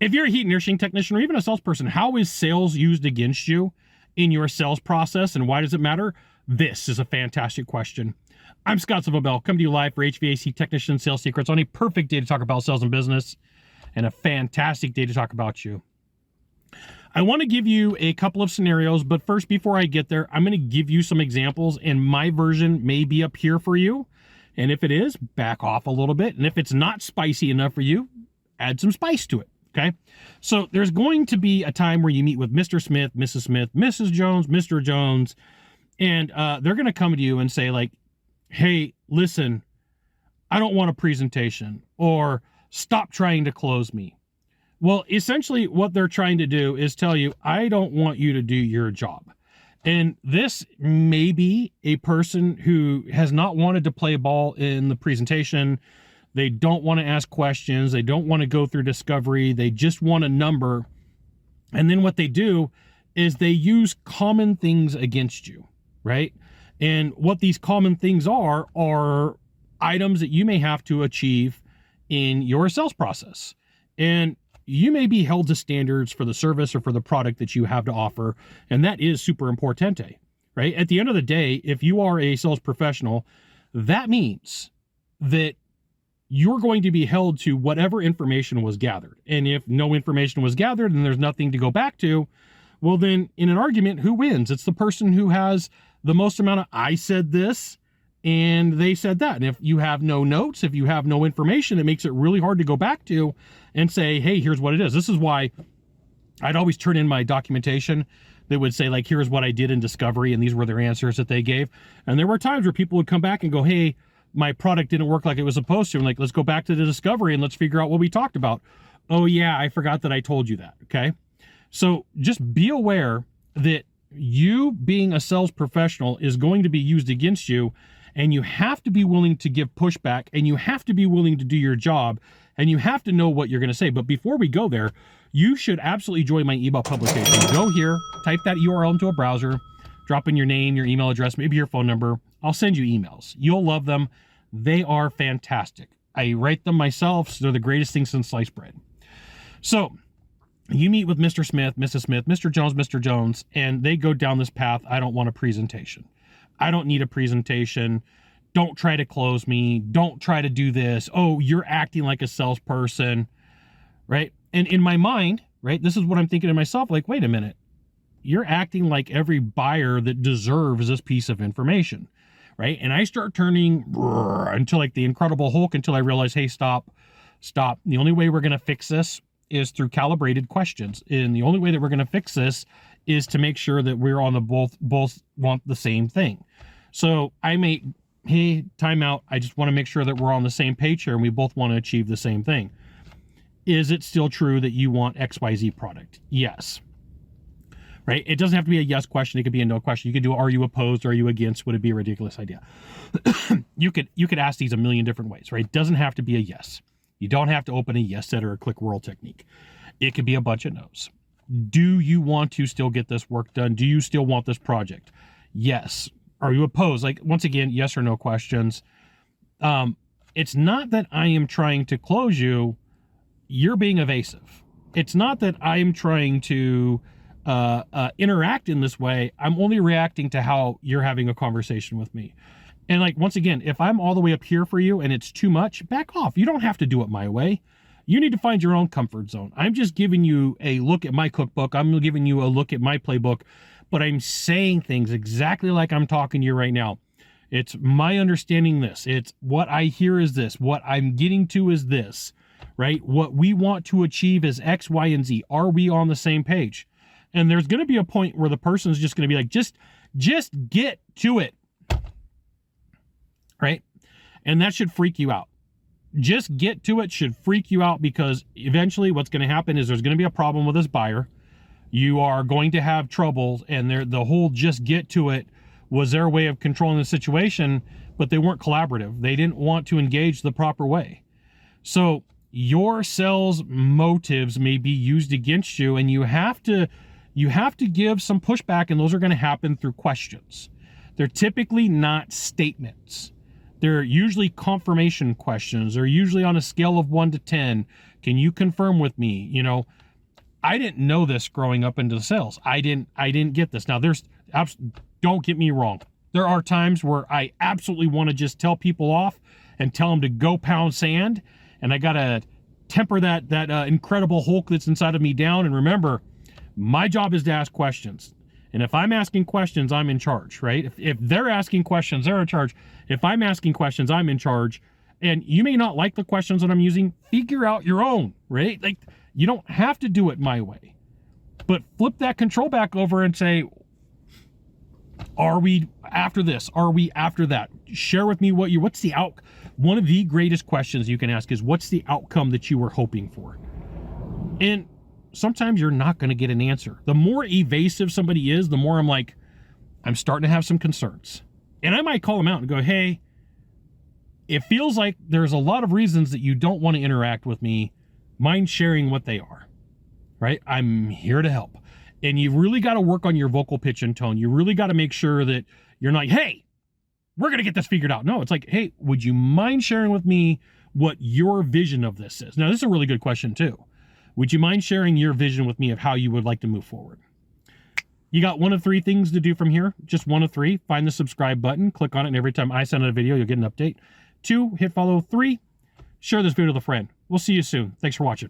If you're a heat and air conditioning technician or even a salesperson, how is sales used against you in your sales process, and why does it matter? This is a fantastic question. I'm Scott Silverbell, coming to you live for HVAC Technician Sales Secrets on a perfect day to talk about sales and business, and a fantastic day to talk about you. I want to give you a couple of scenarios, but first, before I get there, I'm going to give you some examples, and my version may be up here for you. And if it is, back off a little bit. And if it's not spicy enough for you, add some spice to it. Okay. So there's going to be a time where you meet with Mr. Smith, Mrs. Jones, Mr. Jones, and they're going to come to you and say like, hey, listen, I don't want a presentation, or stop trying to close me. Well, essentially what they're trying to do is tell you, I don't want you to do your job. And this may be a person who has not wanted to play ball in the presentation. They don't want to ask questions. They don't want to go through discovery. They just want a number. And then what they do is they use common things against you, right? And what these common things are items that you may have to achieve in your sales process. And you may be held to standards for the service or for the product that you have to offer. And that is super importante, right? At the end of the day, if you are a sales professional, that means that you're going to be held to whatever information was gathered. And if no information was gathered and there's nothing to go back to, well, then in an argument, who wins? It's the person who has the most amount of, I said this and they said that. And if you have no notes, if you have no information, it makes it really hard to go back to and say, hey, here's what it is. This is why I'd always turn in my documentation that would say like, here's what I did in discovery. And these were their answers that they gave. And there were times where people would come back and go, hey, my product didn't work like it was supposed to. And like, let's go back to the discovery and let's figure out what we talked about. Oh yeah, I forgot that I told you that. Okay. So just be aware that you being a sales professional is going to be used against you, and you have to be willing to give pushback, and you have to be willing to do your job, and you have to know what you're going to say. But before we go there, you should absolutely join my email publication. Go here, type that URL into a browser, drop in your name, your email address, maybe your phone number. I'll send you emails. You'll love them. They are fantastic. I write them myself. So they're the greatest thing since sliced bread. So you meet with Mr. Smith, Mrs. Smith, Mr. Jones, and they go down this path. I don't want a presentation. I don't need a presentation. Don't try to close me. Don't try to do this. Oh, you're acting like a salesperson, right? And in my mind, right, this is what I'm thinking to myself, like, wait a minute. You're acting like every buyer that deserves this piece of information, right? And I start turning until like the Incredible Hulk, until I realize, hey, stop. The only way we're going to fix this is through calibrated questions. And the only way that we're going to fix this is to make sure that we're on the both want the same thing. So I may, hey, time out. I just want to make sure that we're on the same page here and we both want to achieve the same thing. Is it still true that you want XYZ product? Yes. Right? It doesn't have to be a yes question. It could be a no question. You could do, are you opposed? Are you against? Would it be a ridiculous idea? You could ask these a million different ways, right? It doesn't have to be a yes. You don't have to open a yes set or a click whirl technique. It could be a bunch of no's. Do you want to still get this work done? Do you still want this project? Yes. Are you opposed? Like, once again, yes or no questions. It's not that I am trying to close you. You're being evasive. It's not that I am trying to interact in this way. I'm only reacting to how you're having a conversation with me. And like, once again, if I'm all the way up here for you and it's too much, back off. You don't have to do it my way. You need to find your own comfort zone. I'm just giving you a look at my cookbook. I'm giving you a look at my playbook, but I'm saying things exactly like I'm talking to you right now. It's my understanding this. It's what I hear is this. What I'm getting to is this, right? What we want to achieve is X, Y, and Z. Are we on the same page? And there's going to be a point where the person's just going to be like, just get to it. Right? And that should freak you out. Just get to it should freak you out, because eventually what's going to happen is there's going to be a problem with this buyer. You are going to have trouble, and the whole just get to it was their way of controlling the situation, but they weren't collaborative. They didn't want to engage the proper way. So your sales motives may be used against you, and you have to give some pushback, and those are going to happen through questions. They're typically not statements. They're usually confirmation questions. They're usually on a scale of 1 to 10. Can you confirm with me? You know, I didn't know this growing up into the sales. I didn't get this. Now don't get me wrong. There are times where I absolutely want to just tell people off and tell them to go pound sand. And I got to temper that incredible Hulk that's inside of me down. And remember, my job is to ask questions. And if I'm asking questions, I'm in charge, right? If they're asking questions, they're in charge. If I'm asking questions, I'm in charge. And you may not like the questions that I'm using. Figure out your own, right? Like, you don't have to do it my way. But flip that control back over and say, are we after this? Are we after that? Share with me what's the out. One of the greatest questions you can ask is, what's the outcome that you were hoping for? And sometimes you're not going to get an answer. The more evasive somebody is, the more I'm like, I'm starting to have some concerns. And I might call them out and go, hey, it feels like there's a lot of reasons that you don't want to interact with me. Mind sharing what they are, right? I'm here to help. And you really got to work on your vocal pitch and tone. You really got to make sure that you're not, hey, we're going to get this figured out. No, it's like, hey, would you mind sharing with me what your vision of this is? Now, this is a really good question too. Would you mind sharing your vision with me of how you would like to move forward? You got one of three things to do from here. Just one of three. Find the subscribe button. Click on it, and every time I send out a video, you'll get an update. 2, hit follow. 3, share this video with a friend. We'll see you soon. Thanks for watching.